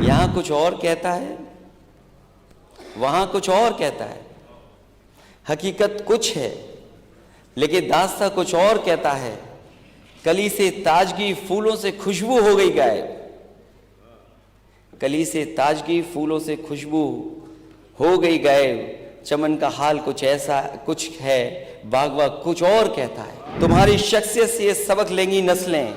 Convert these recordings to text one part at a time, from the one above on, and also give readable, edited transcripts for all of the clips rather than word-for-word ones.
यहाँ कुछ और कहता है, वहाँ कुछ और कहता है। हकीकत कुछ है लेकिन दास्ता कुछ और कहता है। कली से ताजगी फूलों से खुशबू हो गई गायब। कली से ताजगी फूलों से खुशबू हो गई गायब। चमन का हाल कुछ ऐसा कुछ है, बागवा कुछ और कहता है। तुम्हारी शख्सियत से ये सबक लेंगी नस्लें,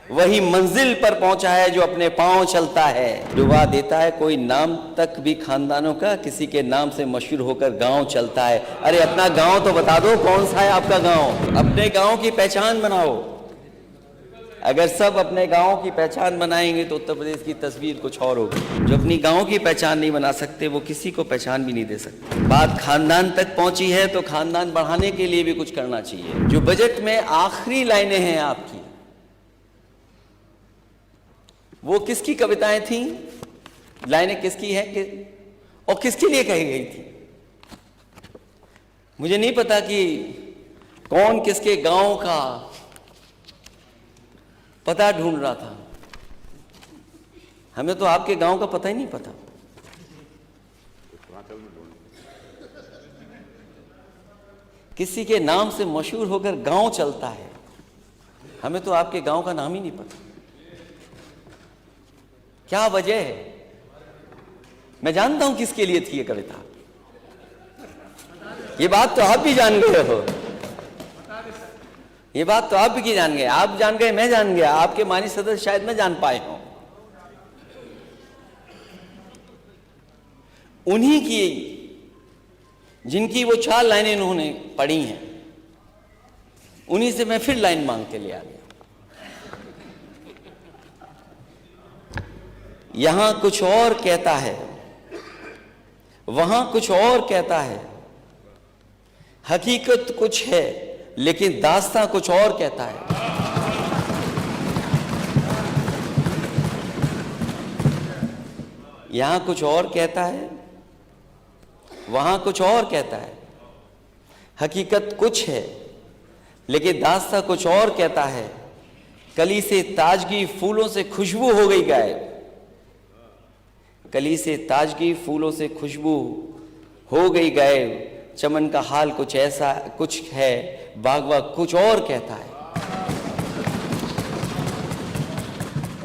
वही मंजिल पर पहुंचा है जो अपने पांव चलता है। डुबा देता है कोई नाम तक भी खानदानों का, किसी के नाम से मशहूर होकर गांव चलता है। अरे अपना गांव तो बता दो, कौन सा है आपका गांव? अपने गांव की पहचान बनाओ। अगर सब अपने गांव की पहचान बनाएंगे तो उत्तर प्रदेश की तस्वीर कुछ और होगी। जो अपनी गांव की पहचान नहीं बना सकते वो किसी को पहचान भी नहीं दे सकते। बात खानदान तक पहुंची है तो खानदान बढ़ाने के लिए भी कुछ करना चाहिए। जो बजट में आखिरी लाइनें हैं आपकी, वो किसकी कविताएं थी? लाइनें किसकी है और किसके लिए कही गई थी? मुझे नहीं पता कि कौन किसके गांव का पता ढूंढ रहा था। हमें तो आपके गांव का पता ही नहीं पता। किसी के नाम से मशहूर होकर गांव चलता है, हमें तो आपके गांव का नाम ही नहीं पता। क्या वजह है? मैं जानता हूं किसके लिए थी ये कविता। ये बात तो आप भी जान गए हो। ये बात तो आप भी जान गए। आप जान गए, मैं जान गया, आपके मानी सदस्य शायद न जान पाए हों। उन्हीं की जिनकी वो 4 लाइनें इन्होंने पढ़ी हैं, उन्हीं से मैं फिर लाइन मांग के ले आ गया। यहां कुछ और कहता है, वहां कुछ और कहता है। हकीकत कुछ है लेकिन दास्तां कुछ और कहता है। यहां कुछ और कहता है, वहां कुछ और कहता है। हकीकत कुछ है लेकिन दास्तां कुछ और कहता है। कली से ताजगी फूलों से खुशबू हो गई गायब। कली से ताजगी फूलों से खुशबू हो गई गायब। चमन का हाल कुछ ऐसा कुछ है, बागवा कुछ और कहता है।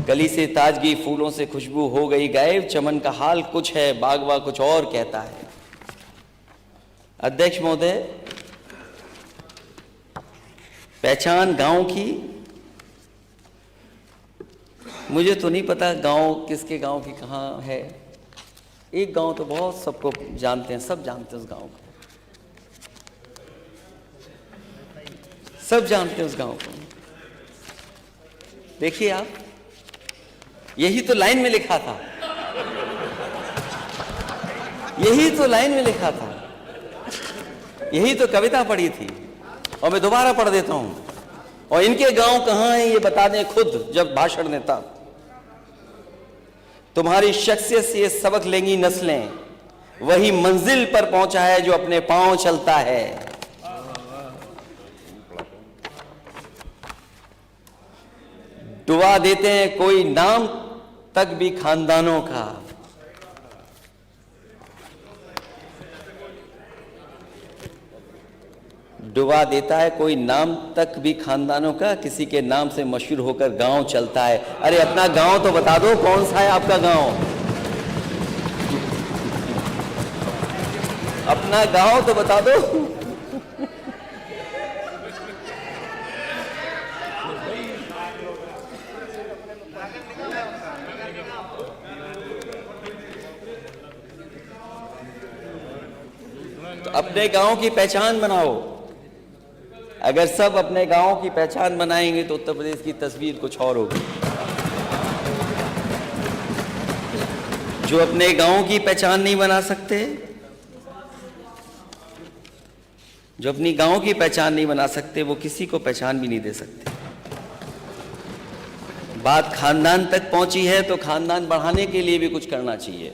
कली से ताजगी फूलों से खुशबू हो गई गायब। चमन का हाल कुछ है, बागवा कुछ और कहता है। अध्यक्ष महोदय, पहचान गांव की, मुझे तो नहीं पता गांव किसके गांव की कहाँ है। एक गांव तो बहुत सबको जानते हैं, सब जानते हैं उस गांव को, सब जानते हैं उस गांव को। देखिए आप, यही तो लाइन में लिखा था, यही तो लाइन में लिखा था, यही तो कविता पढ़ी थी। और मैं दोबारा पढ़ देता हूं। और इनके गांव कहां है ये बता दें खुद जब भाषण देता। तुम्हारी शख्सियत से ये सबक लेंगी नस्लें, वही मंजिल पर पहुंचा है जो अपने पांव चलता है। डुबा देते हैं कोई नाम तक भी खानदानों का। डुबा देता है कोई नाम तक भी खानदानों का, किसी के नाम से मशहूर होकर गांव चलता है। अरे अपना गांव तो बता दो, कौन सा है आपका गांव? अपना गांव तो बता दो। तो अपने गांव की पहचान बनाओ। अगर सब अपने गांव की पहचान बनाएंगे तो उत्तर प्रदेश की तस्वीर कुछ और होगी। जो अपने गांव की पहचान नहीं बना सकते, जो अपनी गांव की पहचान नहीं बना सकते, वो किसी को पहचान भी नहीं दे सकते। बात खानदान तक पहुंची है तो खानदान बढ़ाने के लिए भी कुछ करना चाहिए।